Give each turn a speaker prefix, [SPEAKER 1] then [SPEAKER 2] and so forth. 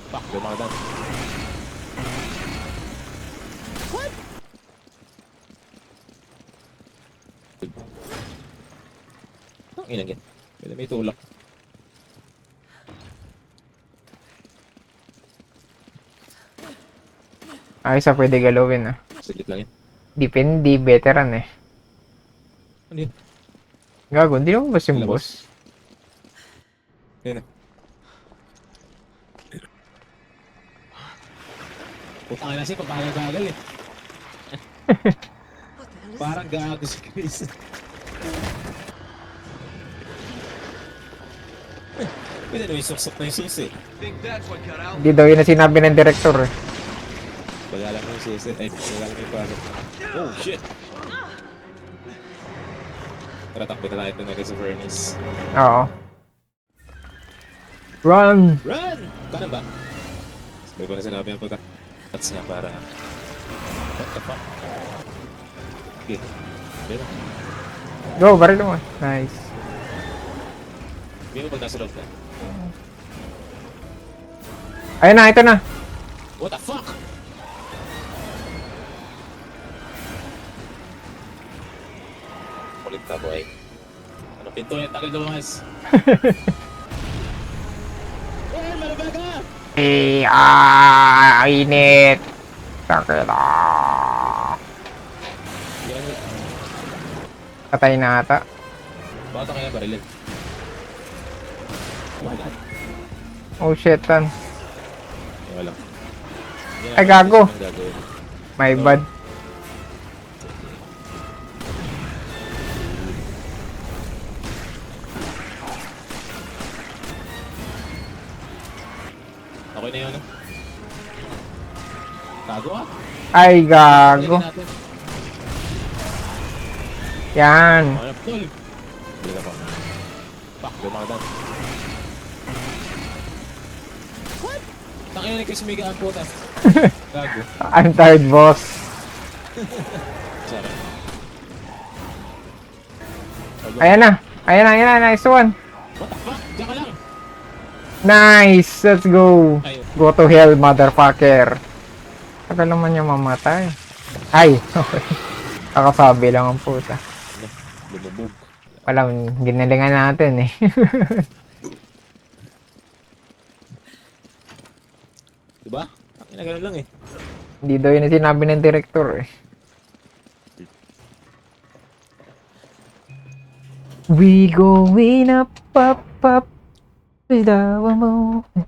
[SPEAKER 1] Pak, lumakan. What? Ang inang yan. May tulak.
[SPEAKER 2] Ayos na pwede galawin ah.
[SPEAKER 1] Saglit lang yan.
[SPEAKER 2] Depende, veteran eh.
[SPEAKER 1] Ano yun?
[SPEAKER 2] Gago, hindi naman boss yung
[SPEAKER 1] Labas.
[SPEAKER 2] boss.
[SPEAKER 1] Yan na. Putang ina siya, parang gagal eh. Parang gago si Chris. Pwede na may suksok na yung susi.
[SPEAKER 2] Hindi daw yun na sinabi ng director eh.
[SPEAKER 1] Bagalan mo yung susi. Ay, bagalan mo yung pasok. Oh, shit! Tara, takbo na tayo ito na sa furnace.
[SPEAKER 2] Oo. Run!
[SPEAKER 1] Run! Kanan ba? Sabi ko na sinabi ang pagka... That's nga para... What the fuck? Okay. Meron.
[SPEAKER 2] Go, baril mo. Nice.
[SPEAKER 1] Meron pag nasa loob na.
[SPEAKER 2] Ayun na, ito na.
[SPEAKER 1] What the fuck? Kulit ka, boy. Ano pinto yung takil lumas? Eh, malabaga!
[SPEAKER 2] Init. Sakila.
[SPEAKER 1] Yan.
[SPEAKER 2] Patay na ata.
[SPEAKER 1] Bakit kaya barilin? Wala.
[SPEAKER 2] Oh shit, tan.
[SPEAKER 1] Wala.
[SPEAKER 2] Ay, gago. My bad.
[SPEAKER 1] Okay na yun, ano? Tago ka?
[SPEAKER 2] Ay, gago.
[SPEAKER 1] Lagyan natin.
[SPEAKER 2] Yan.
[SPEAKER 1] Okay na, tol. Hindi ka pa. Pak, lumakan. What? Takin na ni Chris Mega ang puta. Gago.
[SPEAKER 2] I'm tired, boss.
[SPEAKER 1] Sorry.
[SPEAKER 2] Ayan na. Ayan na, ayan na. Nice one.
[SPEAKER 1] What the fuck? Diyan ka lang.
[SPEAKER 2] Nice. Let's go.
[SPEAKER 1] Ayun.
[SPEAKER 2] Go to hell, motherfucker. Tagal naman niya mamatay. Ay. Okay. Kakasabi lang ang puta.
[SPEAKER 1] Ano? Lumubog.
[SPEAKER 2] Walang ginalingan natin eh.
[SPEAKER 1] Diba? Ang ganun lang eh.
[SPEAKER 2] Hindi daw yun ang sinabi ng director eh. We going up, up, up. Without a moment.